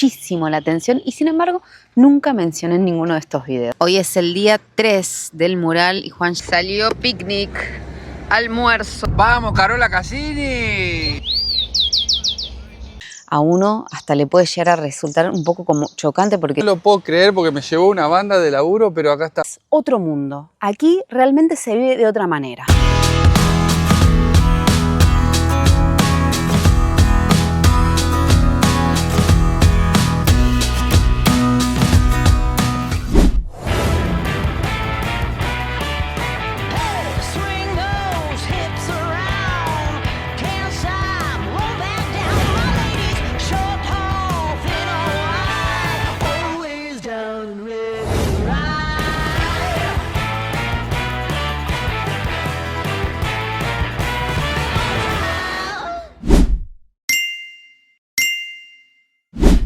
muchísimo la atención y sin embargo nunca mencioné en ninguno de estos videos. Hoy es el día 3 del mural y Juan salió picnic, almuerzo. ¡Vamos, Carola Cassini! A uno hasta le puede llegar a resultar un poco como chocante porque No lo puedo creer porque me llevó una banda de laburo, pero acá está. es otro mundo. Aquí realmente se vive de otra manera.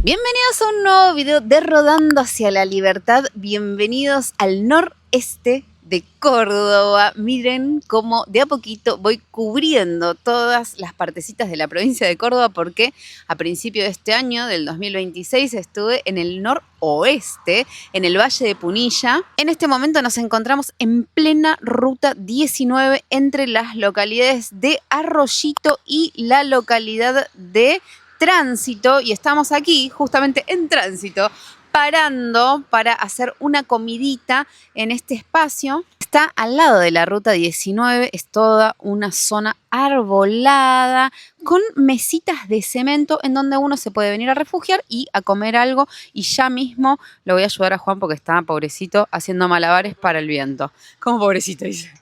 Bienvenidos a un nuevo video de Rodando hacia la Libertad. Bienvenidos al noreste de Córdoba. Miren cómo de a poquito voy cubriendo todas las partecitas de la provincia de Córdoba porque a principio de este año, del 2026, estuve en el noroeste, en el Valle de Punilla. En este momento nos encontramos en plena ruta 19 entre las localidades de Arroyito y la localidad de Tránsito, y estamos aquí justamente en Tránsito parando para hacer una comidita en este espacio. Está al lado de la ruta 19, es toda una zona arbolada con mesitas de cemento en donde uno se puede venir a refugiar y a comer algo, y ya mismo lo voy a ayudar a Juan porque está pobrecito haciendo malabares para el viento. ¿Cómo pobrecito? Dice.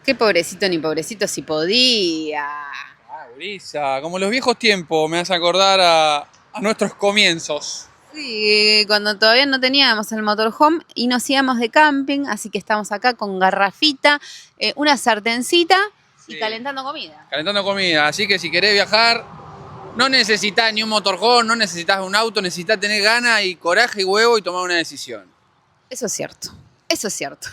¿Qué pobrecito ni pobrecito si podía? Brisa, como los viejos tiempos, me hace acordar a nuestros comienzos. Sí, cuando todavía no teníamos el motorhome y nos íbamos de camping, así que estamos acá con garrafita, una sartencita y calentando comida. Calentando comida, así que si querés viajar, no necesitas ni un motorhome, no necesitas un auto, necesitas tener ganas y coraje y huevo y tomar una decisión. Eso es cierto. Eso es cierto.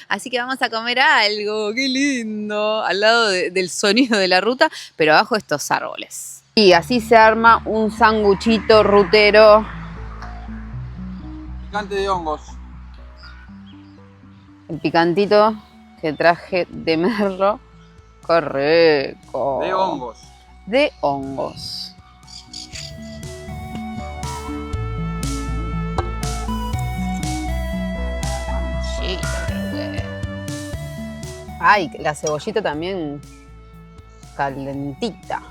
Así que vamos a comer algo, qué lindo, al lado del sonido de la ruta, pero abajo estos árboles. Y así se arma un sanguchito rutero. Picante de hongos. El picantito que traje de merlo. ¡Qué rico! De hongos. De hongos. Ay, la cebollita también calentita.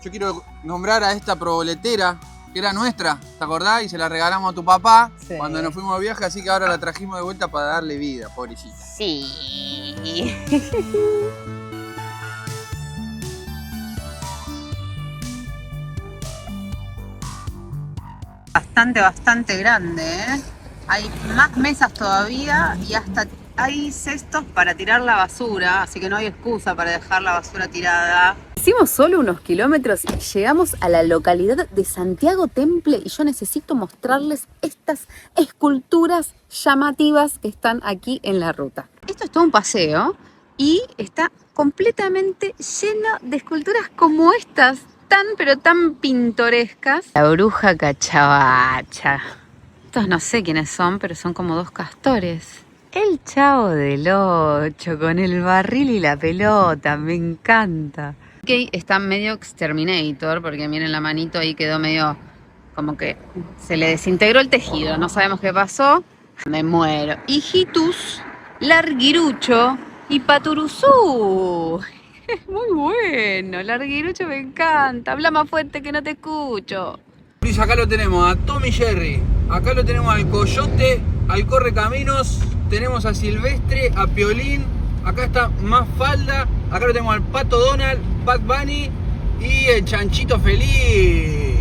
Yo quiero nombrar a esta proboletera que era nuestra, ¿te acordás? Y se la regalamos a tu papá cuando nos fuimos de viaje, así que ahora la trajimos de vuelta para darle vida, pobrecita. Sí. Bastante grande, ¿eh? Hay más mesas todavía y hasta hay cestos para tirar la basura, así que no hay excusa para dejar la basura tirada. Hicimos solo unos kilómetros y llegamos a la localidad de Santiago Temple y yo necesito mostrarles estas esculturas llamativas que están aquí en la ruta. Esto es todo un paseo y está completamente lleno de esculturas como estas, pero tan pintorescas. La bruja Cachavacha. Estos no sé quiénes son, pero son como dos castores. El Chavo del Ocho con el barril y la pelota, me encanta. Ok, está medio Exterminator, porque miren la manito ahí quedó medio como que se le desintegró el tejido, no sabemos qué pasó. Me muero. Hijitus, Larguirucho y Paturuzú. Muy bueno, Larguirucho me encanta. Habla más fuerte que no te escucho. Luis, acá lo tenemos a Tommy Jerry, acá lo tenemos al Coyote, al Correcaminos, tenemos a Silvestre, a Piolín, acá está Mafalda, acá lo tenemos al Pato Donald, Bad Bunny y el Chanchito Feliz.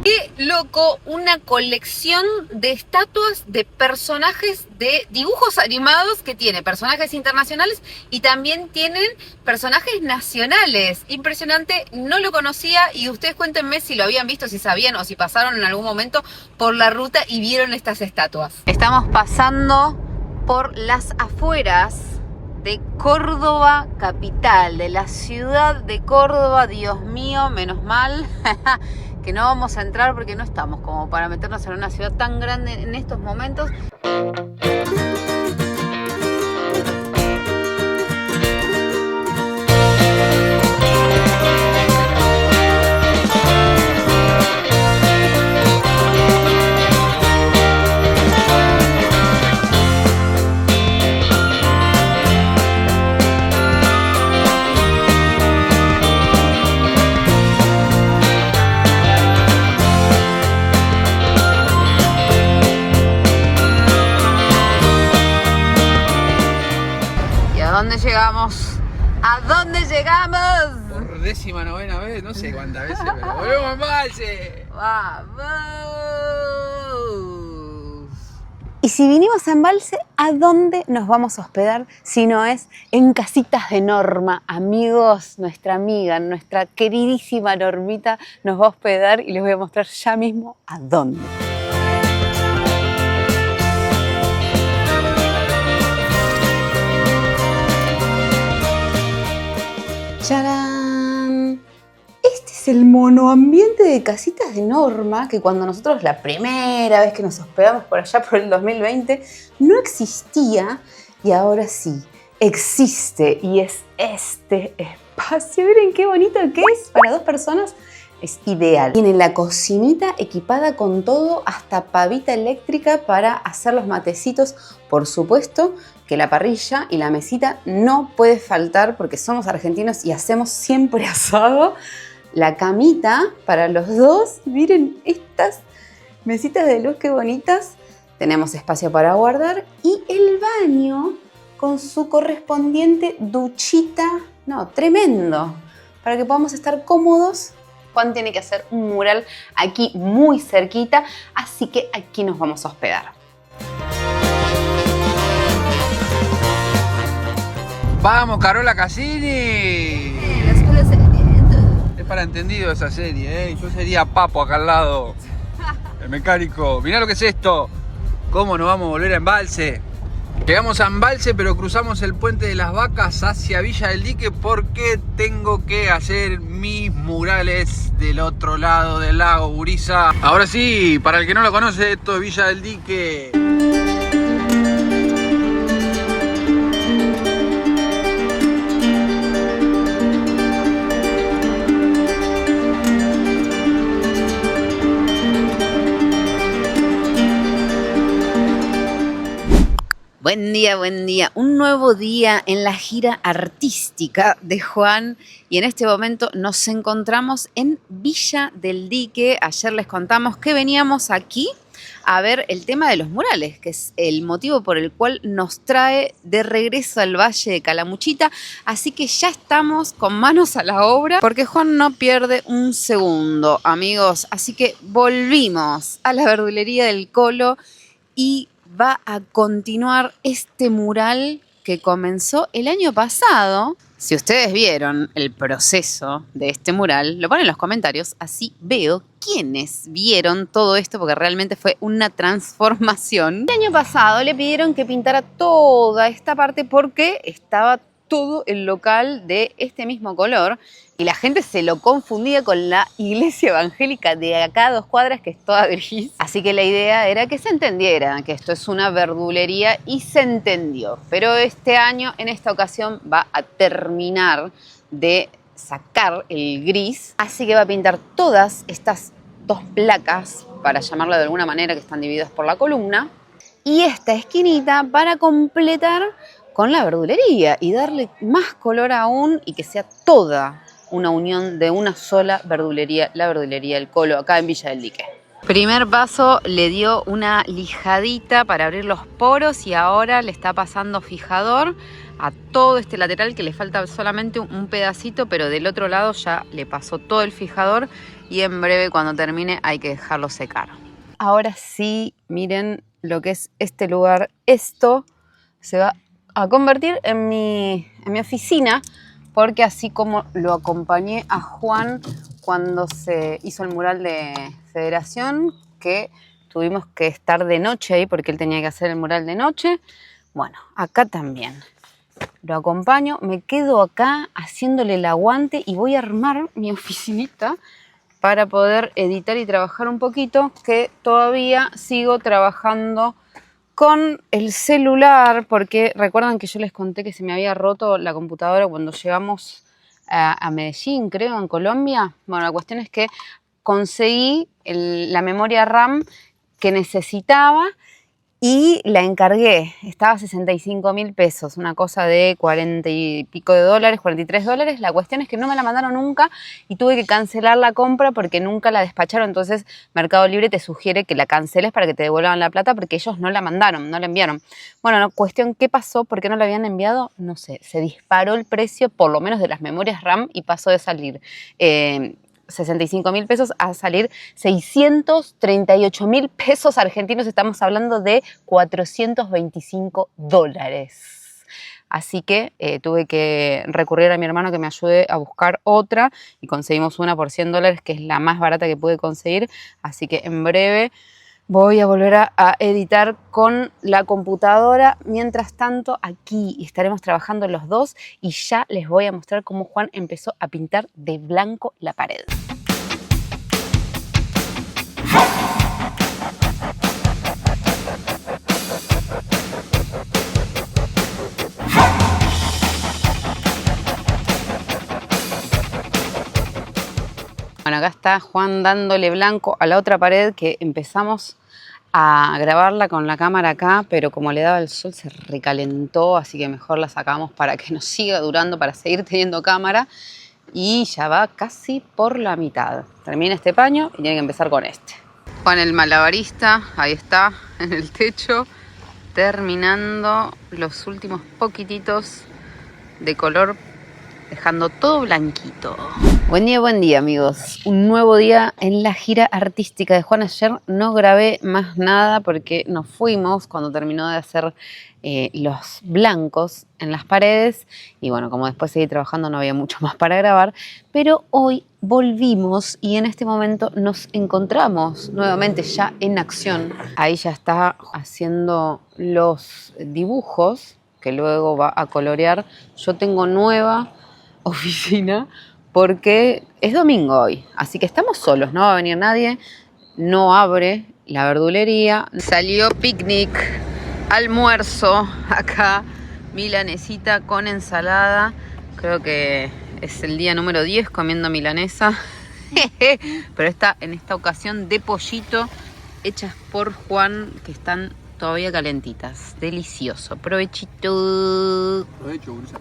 ¡Qué loco! Una colección de estatuas de personajes de dibujos animados que tiene personajes internacionales y también tienen personajes nacionales. Impresionante, no lo conocía y ustedes cuéntenme si lo habían visto, si sabían o si pasaron en algún momento por la ruta y vieron estas estatuas. Estamos pasando por las afueras de Córdoba capital, de la ciudad de Córdoba. Dios mío, menos mal que no vamos a entrar porque no estamos como para meternos en una ciudad tan grande en estos momentos. ¿A dónde llegamos? ¿A dónde llegamos? Por 19ª vez, no sé cuántas veces, pero volvemos a Embalse. ¡Vamos! Y si vinimos a Embalse, ¿a dónde nos vamos a hospedar? Si no es en Casitas de Norma. Amigos, nuestra amiga, nuestra queridísima Normita nos va a hospedar y les voy a mostrar ya mismo a dónde. ¡Charán! Este es el monoambiente de Casitas de Norma, que cuando nosotros la primera vez que nos hospedamos por allá por el 2020 no existía, y ahora sí, existe, y es este espacio. Miren qué bonito que es para 2 personas. Es ideal. Tiene la cocinita equipada con todo, hasta pavita eléctrica para hacer los matecitos. Por supuesto que la parrilla y la mesita no puede faltar porque somos argentinos y hacemos siempre asado. La camita para los dos. Miren estas mesitas de luz, qué bonitas. Tenemos espacio para guardar y el baño con su correspondiente duchita. No, tremendo. Para que podamos estar cómodos. Juan tiene que hacer un mural aquí muy cerquita, así que aquí nos vamos a hospedar. ¡Vamos, Carola Cassini! La escuela de seguimiento. Es para entendido esa serie, ¿eh? Yo sería Papo acá al lado. El mecánico. Mirá lo que es esto. ¿Cómo nos vamos a volver a Embalse? Llegamos a Embalse, pero cruzamos el puente de las Vacas hacia Villa del Dique porque tengo que hacer mis murales del otro lado del lago Uriza. Ahora sí, para el que no lo conoce, esto es Villa del Dique. Buen día, buen día. Un nuevo día en la gira artística de Juan y en este momento nos encontramos en Villa del Dique. Ayer les contamos que veníamos aquí a ver el tema de los murales, que es el motivo por el cual nos trae de regreso al Valle de Calamuchita. Así que ya estamos con manos a la obra porque Juan no pierde un segundo, amigos. Así que volvimos a la verdulería del Colo y va a continuar este mural que comenzó el año pasado. Si ustedes vieron el proceso de este mural, lo ponen en los comentarios, así veo quiénes vieron todo esto, porque realmente fue una transformación. El año pasado le pidieron que pintara toda esta parte porque estaba todo el local de este mismo color y la gente se lo confundía con la iglesia evangélica de acá a 2 cuadras, que es toda gris. Así que la idea era que se entendiera que esto es una verdulería y se entendió. Pero este año, en esta ocasión, va a terminar de sacar el gris. Así que va a pintar todas estas 2 placas, para llamarlo de alguna manera, que están divididas por la columna. Y esta esquinita para completar con la verdulería y darle más color aún y que sea toda una unión de una sola verdulería, la verdulería del Colo, acá en Villa del Dique. Primer paso, le dio una lijadita para abrir los poros y ahora le está pasando fijador a todo este lateral, que le falta solamente un pedacito, pero del otro lado ya le pasó todo el fijador y en breve, cuando termine, hay que dejarlo secar. Ahora sí, miren lo que es este lugar. Esto se va a convertir en mi oficina, porque así como lo acompañé a Juan cuando se hizo el mural de Federación, que tuvimos que estar de noche ahí porque él tenía que hacer el mural de noche, bueno, acá también lo acompaño, me quedo acá haciéndole el aguante y voy a armar mi oficinita para poder editar y trabajar un poquito, que todavía sigo trabajando con el celular, porque recuerdan que yo les conté que se me había roto la computadora cuando llegamos a Medellín, creo, en Colombia. Bueno, la cuestión es que conseguí la memoria RAM que necesitaba y la encargué. Estaba a 65.000 pesos, una cosa de 40 y pico de dólares, 43 dólares. La cuestión es que no me la mandaron nunca y tuve que cancelar la compra porque nunca la despacharon. Entonces Mercado Libre te sugiere que la canceles para que te devuelvan la plata porque ellos no la mandaron, no la enviaron. Bueno, la cuestión, ¿qué pasó? ¿Por qué no la habían enviado? No sé, se disparó el precio por lo menos de las memorias RAM y pasó de salir 65.000 pesos a salir 638.000 pesos argentinos. Estamos hablando de 425 dólares. Así que tuve que recurrir a mi hermano que me ayude a buscar otra y conseguimos una por 100 dólares, que es la más barata que pude conseguir. Así que en breve voy a volver a editar con la computadora. Mientras tanto, aquí estaremos trabajando los dos y ya les voy a mostrar cómo Juan empezó a pintar de blanco la pared. Bueno, acá está Juan dándole blanco a la otra pared que empezamos a grabarla con la cámara acá, pero como le daba el sol se recalentó, así que mejor la sacamos para que nos siga durando, para seguir teniendo cámara. Y ya va casi por la mitad. Termina este paño y tiene que empezar con este. Juan el malabarista, ahí está, en el techo, terminando los últimos poquititos de color, dejando todo blanquito. Buen día amigos. Un nuevo día en la gira artística de Juan. Ayer no grabé más nada porque nos fuimos cuando terminó de hacer los blancos en las paredes. Y bueno, como después seguí trabajando no había mucho más para grabar. Pero hoy volvimos y en este momento nos encontramos nuevamente ya en acción. Ahí ya está haciendo los dibujos que luego va a colorear. Yo tengo nueva oficina porque es domingo hoy, así que estamos solos, no va a venir nadie, no abre la verdulería. Salió picnic, almuerzo acá, milanesita con ensalada, creo que es el día número 10 comiendo milanesa, pero está en esta ocasión de pollito, hechas por Juan, que están todavía calentitas, delicioso, provechito. Provecho, Brusa.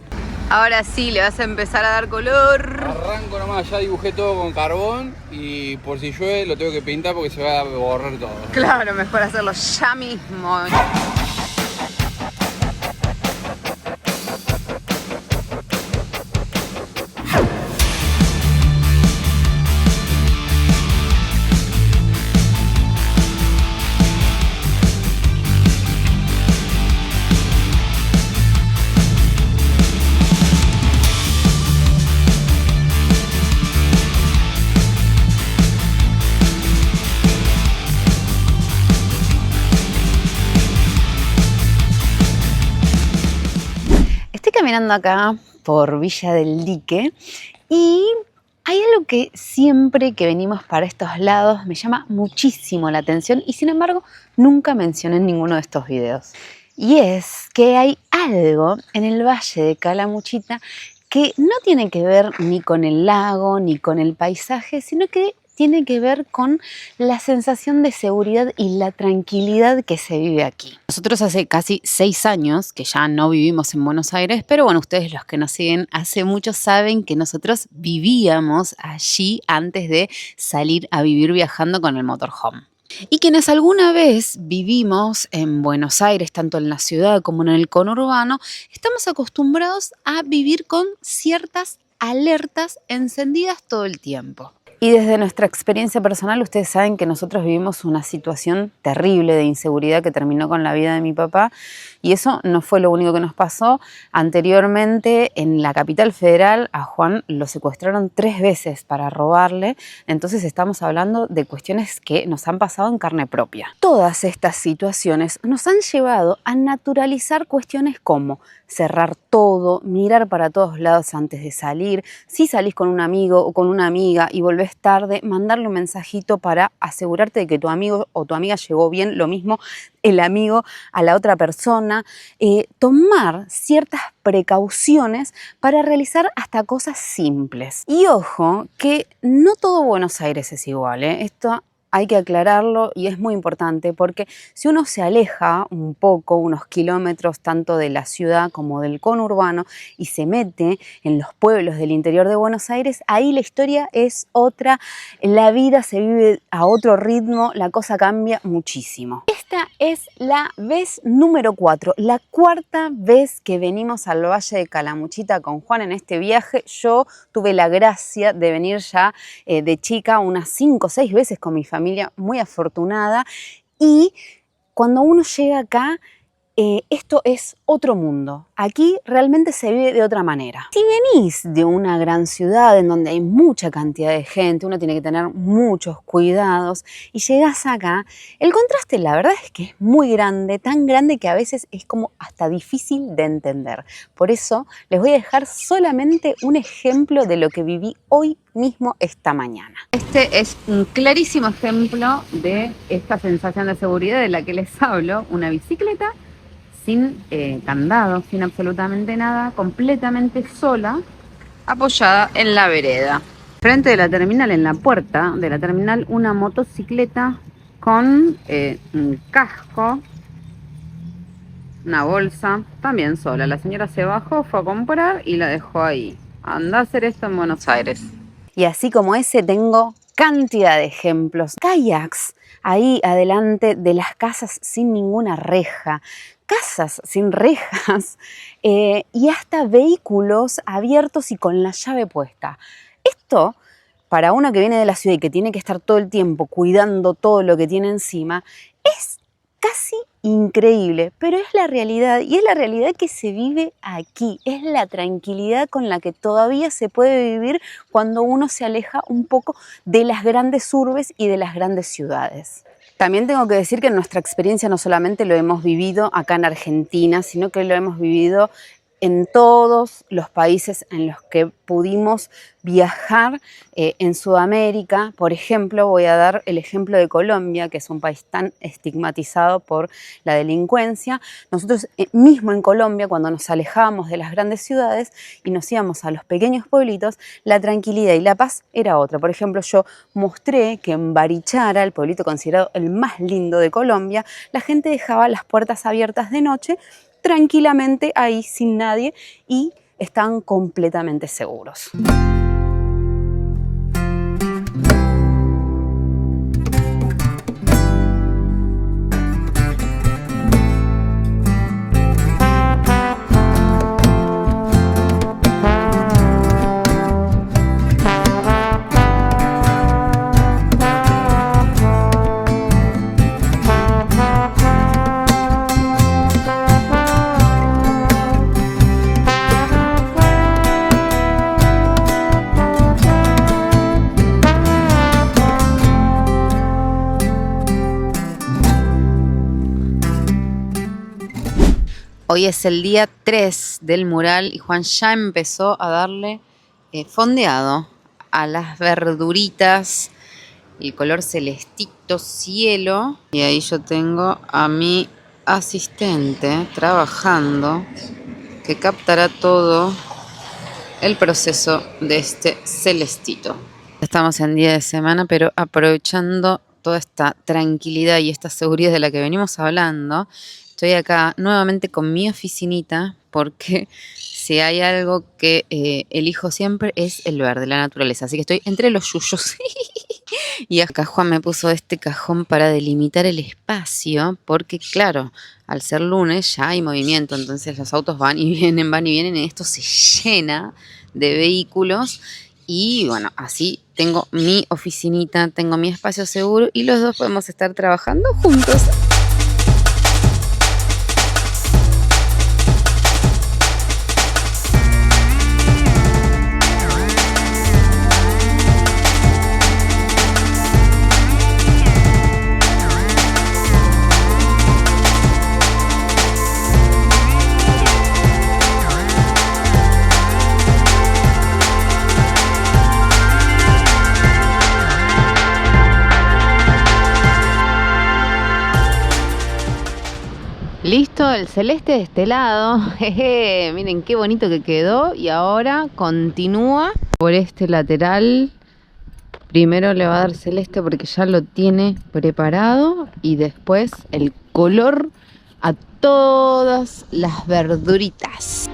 Ahora sí, le vas a empezar a dar color. Arranco nomás, ya dibujé todo con carbón y por si llueve lo tengo que pintar porque se va a borrar todo. Claro, mejor hacerlo ya mismo. Caminando acá por Villa del Dique y hay algo que siempre que venimos para estos lados me llama muchísimo la atención y sin embargo nunca mencioné en ninguno de estos videos. Y es que hay algo en el Valle de Calamuchita que no tiene que ver ni con el lago ni con el paisaje, sino que tiene que ver con la sensación de seguridad y la tranquilidad que se vive aquí. Nosotros hace casi 6 años que ya no vivimos en Buenos Aires, pero bueno, ustedes los que nos siguen hace mucho saben que nosotros vivíamos allí antes de salir a vivir viajando con el motorhome. Y quienes alguna vez vivimos en Buenos Aires, tanto en la ciudad como en el conurbano, estamos acostumbrados a vivir con ciertas alertas encendidas todo el tiempo. Y desde nuestra experiencia personal, ustedes saben que nosotros vivimos una situación terrible de inseguridad que terminó con la vida de mi papá. Y eso no fue lo único que nos pasó. Anteriormente, en la capital federal, a Juan lo secuestraron 3 veces para robarle. Entonces estamos hablando de cuestiones que nos han pasado en carne propia. Todas estas situaciones nos han llevado a naturalizar cuestiones como cerrar todo, mirar para todos lados antes de salir. Si salís con un amigo o con una amiga y volvés llegues tarde, mandarle un mensajito para asegurarte de que tu amigo o tu amiga llegó bien, lo mismo el amigo a la otra persona, tomar ciertas precauciones para realizar hasta cosas simples. Y ojo, que no todo Buenos Aires es igual, ¿eh? Esto hay que aclararlo y es muy importante porque si uno se aleja un poco, unos kilómetros tanto de la ciudad como del conurbano y se mete en los pueblos del interior de Buenos Aires, ahí la historia es otra, la vida se vive a otro ritmo, la cosa cambia muchísimo. Esta es la vez número 4, la cuarta vez que venimos al Valle de Calamuchita con Juan en este viaje. Yo tuve la gracia de venir ya de chica unas 5 o 6 veces con mi familia, muy afortunada, y cuando uno llega acá, esto es otro mundo. Aquí realmente se vive de otra manera. Si venís de una gran ciudad en donde hay mucha cantidad de gente, uno tiene que tener muchos cuidados, y llegás acá, el contraste la verdad es que es muy grande, tan grande que a veces es como hasta difícil de entender. Por eso les voy a dejar solamente un ejemplo de lo que viví hoy mismo esta mañana. Este es un clarísimo ejemplo de esta sensación de seguridad de la que les hablo. Una bicicleta sin candado, sin absolutamente nada, completamente sola, apoyada en la vereda. Frente de la terminal, en la puerta de la terminal, una motocicleta con un casco, una bolsa, también sola. La señora se bajó, fue a comprar y la dejó ahí. Anda a hacer esto en Buenos Aires. Y así como ese tengo cantidad de ejemplos. Kayaks ahí adelante de las casas sin ninguna reja, casas sin rejas y hasta vehículos abiertos y con la llave puesta. Esto, para uno que viene de la ciudad y que tiene que estar todo el tiempo cuidando todo lo que tiene encima, es casi increíble, pero es la realidad, y es la realidad que se vive aquí, es la tranquilidad con la que todavía se puede vivir cuando uno se aleja un poco de las grandes urbes y de las grandes ciudades. También tengo que decir que nuestra experiencia no solamente lo hemos vivido acá en Argentina, sino que lo hemos vivido en todos los países en los que pudimos viajar en Sudamérica. Por ejemplo, voy a dar el ejemplo de Colombia, que es un país tan estigmatizado por la delincuencia. Nosotros mismo en Colombia, cuando nos alejábamos de las grandes ciudades y nos íbamos a los pequeños pueblitos, la tranquilidad y la paz era otra. Por ejemplo, yo mostré que en Barichara, el pueblito considerado el más lindo de Colombia, la gente dejaba las puertas abiertas de noche tranquilamente ahí sin nadie y están completamente seguros. Hoy es el día 3 del mural y Juan ya empezó a darle fondeado a las verduritas, el color celestito cielo. Y ahí yo tengo a mi asistente trabajando, que captará todo el proceso de este celestito. Estamos en día de semana, pero aprovechando toda esta tranquilidad y esta seguridad de la que venimos hablando, estoy acá nuevamente con mi oficinita, porque si hay algo que elijo siempre es el verde, la naturaleza. Así que estoy entre los yuyos. Y acá Juan me puso este cajón para delimitar el espacio, porque claro, al ser lunes ya hay movimiento, entonces los autos van y vienen, y esto se llena de vehículos. Y bueno, así tengo mi oficinita, tengo mi espacio seguro y los dos podemos estar trabajando juntos. Listo, el celeste de este lado. Jeje, miren qué bonito que quedó. Y ahora continúa por este lateral. Primero le va a dar celeste porque ya lo tiene preparado. Y después el color a todas las verduritas.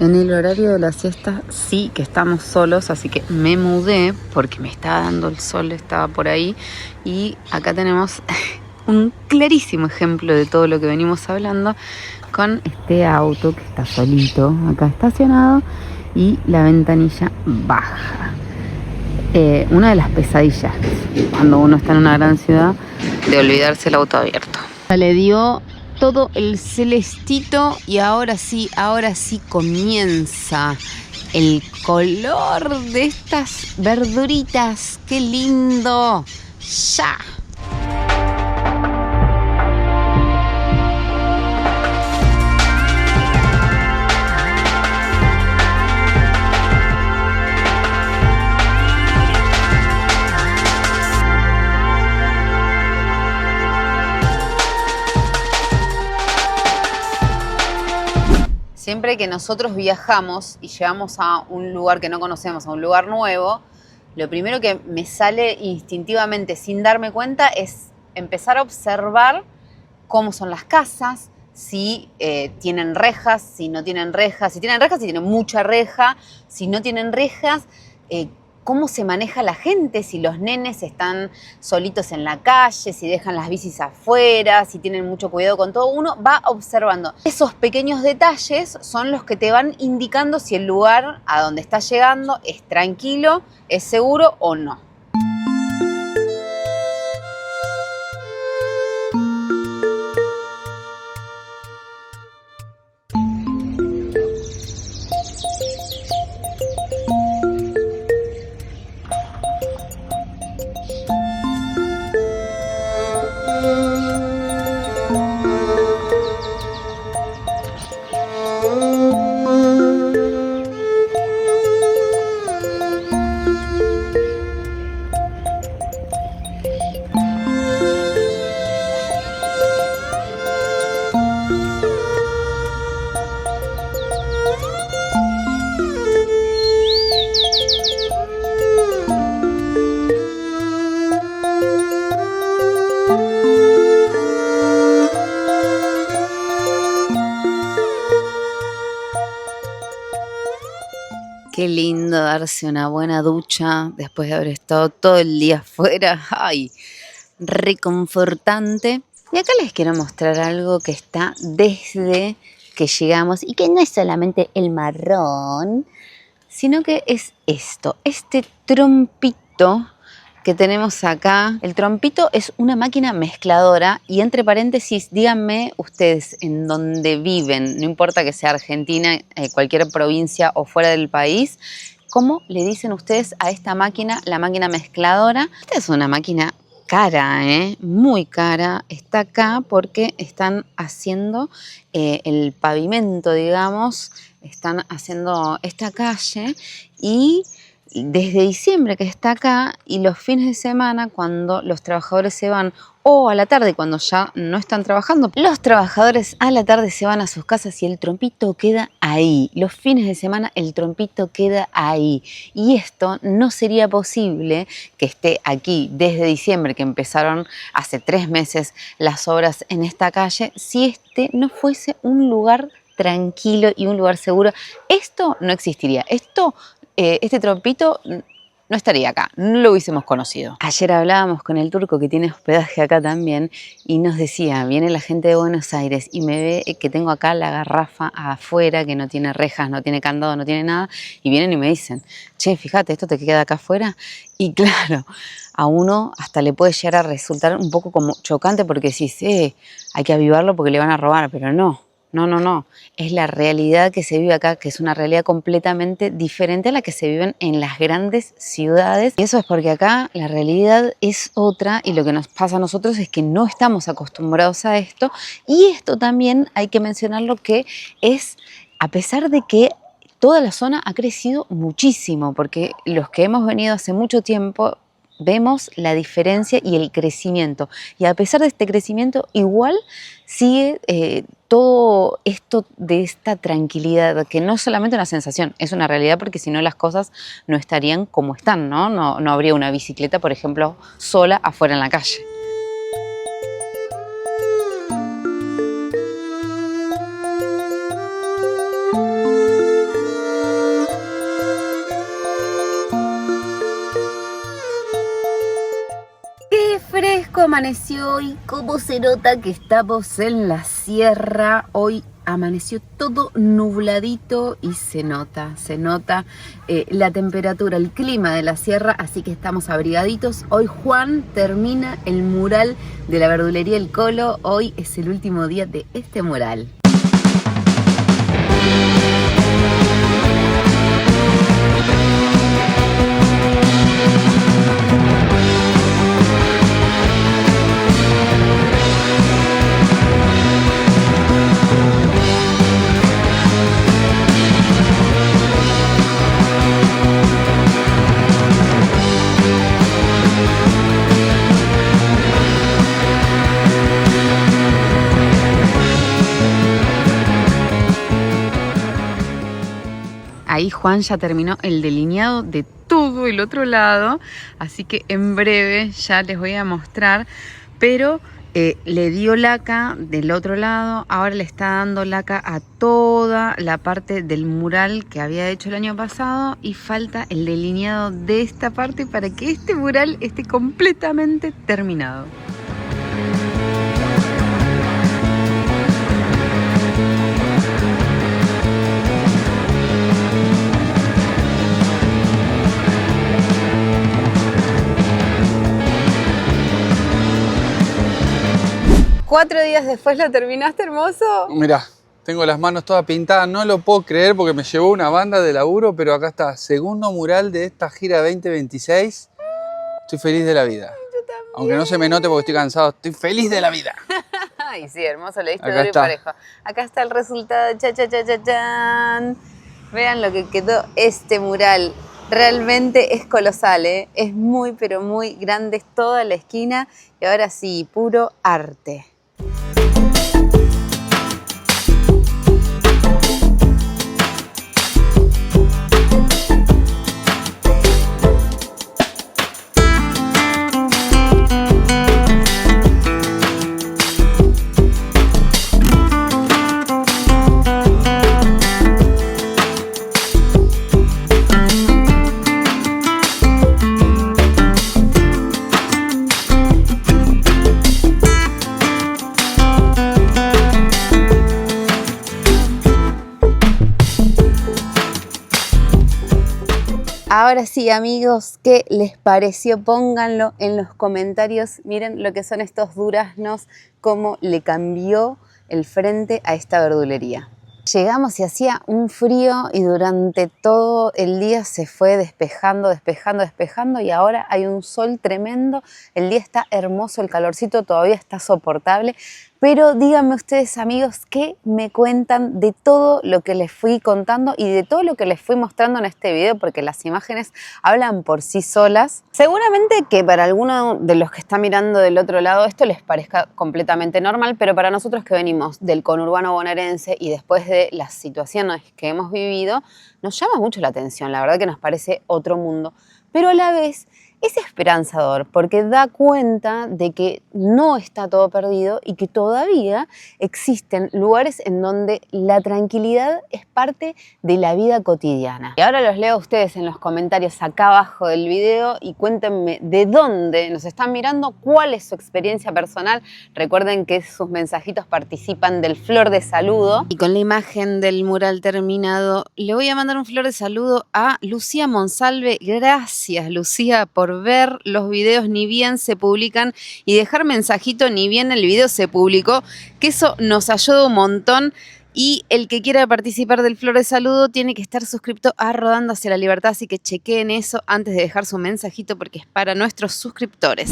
En el horario de la siesta sí que estamos solos, así que me mudé porque me estaba dando el sol, estaba por ahí. Y acá tenemos un clarísimo ejemplo de todo lo que venimos hablando con este auto que está solito acá estacionado y la ventanilla baja. Una de las pesadillas cuando uno está en una gran ciudad de olvidarse el auto abierto. Le dio todo el celestito y ahora sí comienza el color de estas verduritas. ¡Qué lindo! ¡Ya! Siempre que nosotros viajamos y llegamos a un lugar que no conocemos, a un lugar nuevo, lo primero que me sale instintivamente sin darme cuenta es empezar a observar cómo son las casas, si tienen rejas, si no tienen rejas, si tienen rejas, si tienen mucha reja, si no tienen rejas, cómo se maneja la gente, si los nenes están solitos en la calle, si dejan las bicis afuera, si tienen mucho cuidado con todo. Uno va observando. Esos pequeños detalles son los que te van indicando si el lugar a donde estás llegando es tranquilo, es seguro o no. Qué lindo darse una buena ducha después de haber estado todo el día afuera. ¡Ay! Reconfortante. Y acá les quiero mostrar algo que está desde que llegamos y que no es solamente el marrón, sino que es esto, este trompito que tenemos acá. El trompito es una máquina mezcladora y entre paréntesis, díganme ustedes en dónde viven, no importa que sea Argentina, cualquier provincia o fuera del país, ¿cómo le dicen ustedes a esta máquina, la máquina mezcladora? Esta es una máquina cara, muy cara. Está acá porque están haciendo el pavimento, digamos, están haciendo esta calle y desde diciembre que está acá y los fines de semana cuando los trabajadores se van o a la tarde cuando ya no están trabajando, los trabajadores a la tarde se van a sus casas y el trompito queda ahí. Los fines de semana el trompito queda ahí y esto no sería posible que esté aquí desde diciembre, que empezaron hace 3 meses las obras en esta calle, si este no fuese un lugar tranquilo y un lugar seguro. Esto no existiría. Este trompito no estaría acá, no lo hubiésemos conocido. Ayer hablábamos con el turco que tiene hospedaje acá también y nos decía, viene la gente de Buenos Aires y me ve que tengo acá la garrafa afuera, que no tiene rejas, no tiene candado, no tiene nada, y vienen y me dicen, che, fíjate, esto te queda acá afuera. Y claro, a uno hasta le puede llegar a resultar un poco como chocante porque decís, hay que avivarlo porque le van a robar, pero no. No, es la realidad que se vive acá, que es una realidad completamente diferente a la que se vive en las grandes ciudades. Y eso es porque acá la realidad es otra y lo que nos pasa a nosotros es que no estamos acostumbrados a esto. Y esto también hay que mencionarlo que es a pesar de que toda la zona ha crecido muchísimo, porque los que hemos venido hace mucho tiempo vemos la diferencia y el crecimiento. Y a pesar de este crecimiento, igual sigue todo esto de esta tranquilidad, que no es solamente una sensación, es una realidad, porque si no las cosas no estarían como están, ¿no? No habría una bicicleta, por ejemplo, sola afuera en la calle. Amaneció hoy, cómo se nota que estamos en la sierra. Hoy amaneció todo nubladito y se nota la temperatura, el clima de la sierra, así que estamos abrigaditos. Hoy Juan termina el mural de la verdulería El Colo. Hoy es el último día de este mural. Ahí Juan ya terminó el delineado de todo el otro lado, así que en breve ya les voy a mostrar, pero le dio laca del otro lado, ahora le está dando laca a toda la parte del mural que había hecho el año pasado y falta el delineado de esta parte para que este mural esté completamente terminado. ¿4 días después lo terminaste, hermoso? Mirá, tengo las manos todas pintadas, no lo puedo creer porque me llevó una banda de laburo, pero acá está, segundo mural de esta gira 2026. Estoy feliz de la vida. Yo también. Aunque no se me note porque estoy cansado, estoy feliz de la vida. Ay, sí, hermoso, le diste Acá duro y está. parejo. Acá está el resultado, chan. Vean lo que quedó este mural. Realmente es colosal, ¿eh? Es muy, pero muy grande, es toda la esquina y ahora sí, puro arte. Ahora sí, amigos, ¿qué les pareció? Pónganlo en los comentarios. Miren lo que son estos duraznos, cómo le cambió el frente a esta verdulería. Llegamos y hacía un frío y durante todo el día se fue despejando y ahora hay un sol tremendo. El día está hermoso, el calorcito todavía está soportable. Pero díganme ustedes, amigos, ¿qué me cuentan de todo lo que les fui contando y de todo lo que les fui mostrando en este video? Porque las imágenes hablan por sí solas. Seguramente que para alguno de los que está mirando del otro lado esto les parezca completamente normal, pero para nosotros que venimos del conurbano bonaerense y después de las situaciones que hemos vivido, nos llama mucho la atención. La verdad que nos parece otro mundo, pero a la vez es esperanzador porque da cuenta de que no está todo perdido y que todavía existen lugares en donde la tranquilidad es parte de la vida cotidiana. Y ahora los leo a ustedes en los comentarios acá abajo del video y cuéntenme de dónde nos están mirando, cuál es su experiencia personal. Recuerden que sus mensajitos participan del flor de saludo. Y con la imagen del mural terminado, le voy a mandar un flor de saludo a Lucía Monsalve. Gracias, Lucía, por ver los videos ni bien se publican y dejar mensajito ni bien el video se publicó, que eso nos ayuda un montón. Y el que quiera participar del Flor de Saludo tiene que estar suscripto a Rodando hacia la Libertad, así que chequeen eso. eso antes de dejar su mensajito porque es para nuestros suscriptores.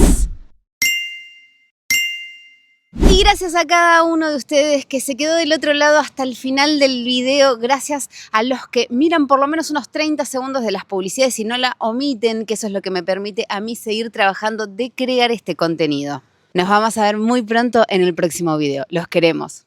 Ahora sí, amigos, ¿qué les pareció? Pónganlo en los comentarios. Si les gustó, denle like. Si les gustó, denle subscribe. Si quieren ver más videos, denle follow. Y si no, suscríbanse. Nos vemos en el próximo video. Chau, chau. Y gracias a cada uno de ustedes que se quedó del otro lado hasta el final del video, gracias a los que miran por lo menos unos 30 segundos de las publicidades y no la omiten, que eso es lo que me permite a mí seguir trabajando de crear este contenido. Nos vamos a ver muy pronto en el próximo video. Los queremos.